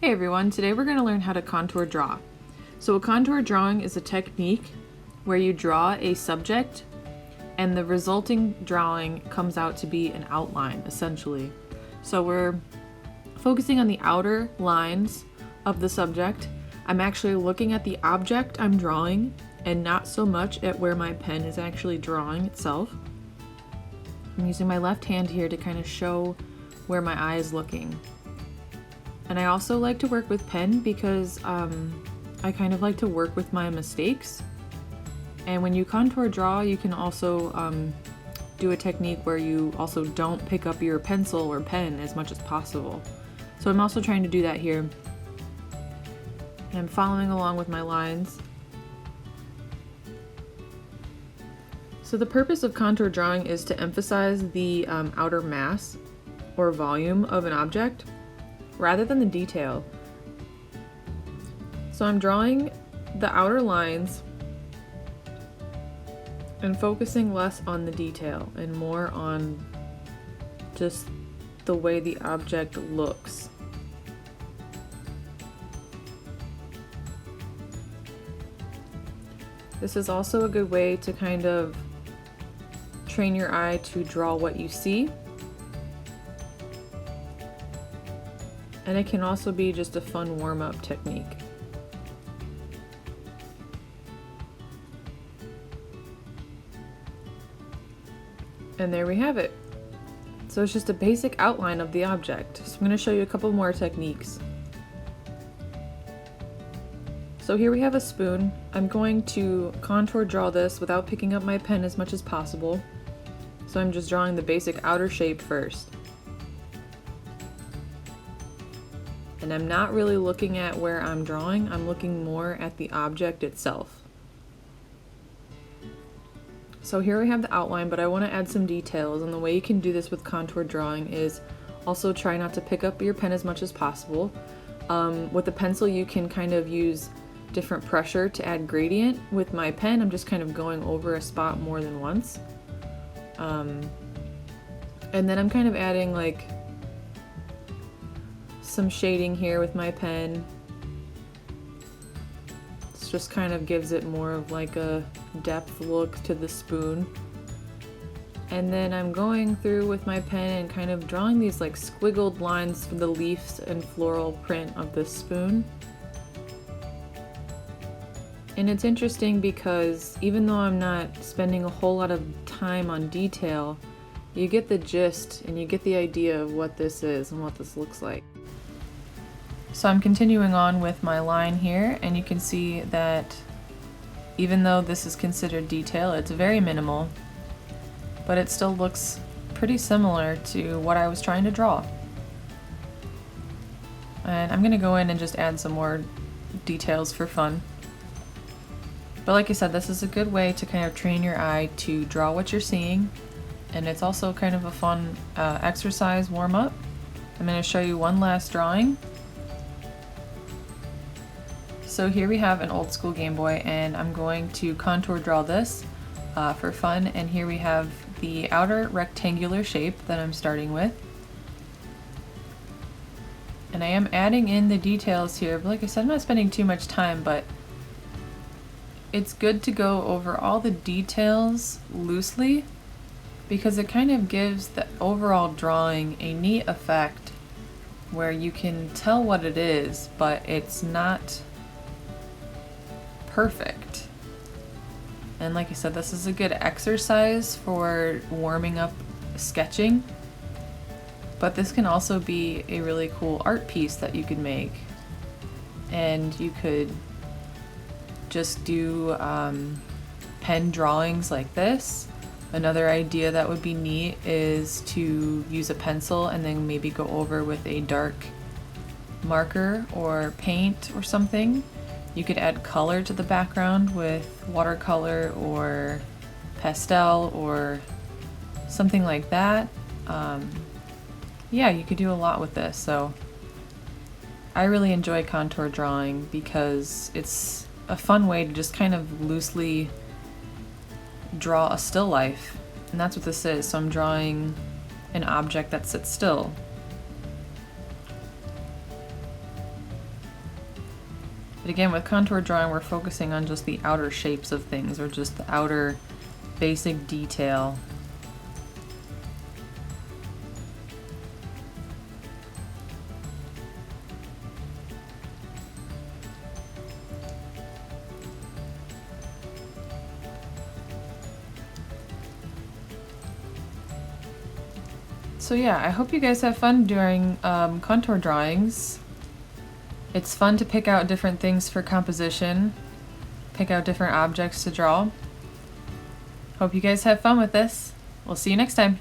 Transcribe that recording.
Hey everyone, today we're going to learn how to contour draw. So a contour drawing is a technique where you draw a subject and the resulting drawing comes out to be an outline, essentially. So we're focusing on the outer lines of the subject. I'm actually looking at the object I'm drawing and not so much at where my pen is actually drawing itself. I'm using my left hand here to kind of show where my eye is looking. And I also like to work with pen because I kind of like to work with my mistakes. And when you contour draw, you can also do a technique where you also don't pick up your pencil or pen as much as possible. So I'm also trying to do that here. And I'm following along with my lines. So the purpose of contour drawing is to emphasize the outer mass or volume of an object, rather than the detail. So I'm drawing the outer lines and focusing less on the detail and more on just the way the object looks. This is also a good way to kind of train your eye to draw what you see. And it can also be just a fun warm-up technique. And there we have it. So it's just a basic outline of the object. So I'm going to show you a couple more techniques. So here we have a spoon. I'm going to contour draw this without picking up my pen as much as possible. So I'm just drawing the basic outer shape first. And I'm not really looking at where I'm drawing, I'm looking more at the object itself. So here we have the outline, but I want to add some details, and the way you can do this with contour drawing is also try not to pick up your pen as much as possible. With a pencil you can kind of use different pressure to add gradient. With my pen I'm just kind of going over a spot more than once. And then I'm kind of adding like some shading here with my pen. This just kind of gives it more of like a depth look to the spoon. And then I'm going through with my pen and kind of drawing these like squiggled lines for the leaves and floral print of this spoon. And it's interesting because even though I'm not spending a whole lot of time on detail, you get the gist and you get the idea of what this is and what this looks like. So I'm continuing on with my line here, and you can see that even though this is considered detail, it's very minimal, but it still looks pretty similar to what I was trying to draw. And I'm gonna go in and just add some more details for fun. But like I said, this is a good way to kind of train your eye to draw what you're seeing, and it's also kind of a fun exercise warm-up. I'm gonna show you one last drawing. So here we have an old school Game Boy, and I'm going to contour draw this for fun. And here we have the outer rectangular shape that I'm starting with. And I am adding in the details here, but like I said, I'm not spending too much time, but it's good to go over all the details loosely because it kind of gives the overall drawing a neat effect where you can tell what it is, but it's not perfect. And like I said, this is a good exercise for warming up sketching, but this can also be a really cool art piece that you could make. And you could just do pen drawings like this. Another idea that would be neat is to use a pencil and then maybe go over with a dark marker or paint or something. You could add color to the background with watercolor or pastel or something like that. Yeah, you could do a lot with this. So I really enjoy contour drawing because it's a fun way to just kind of loosely draw a still life. And that's what this is. So I'm drawing an object that sits still. But again, with contour drawing, we're focusing on just the outer shapes of things, or just the outer basic detail. So yeah, I hope you guys have fun doing contour drawings. It's fun to pick out different things for composition, pick out different objects to draw. Hope you guys have fun with this. We'll see you next time.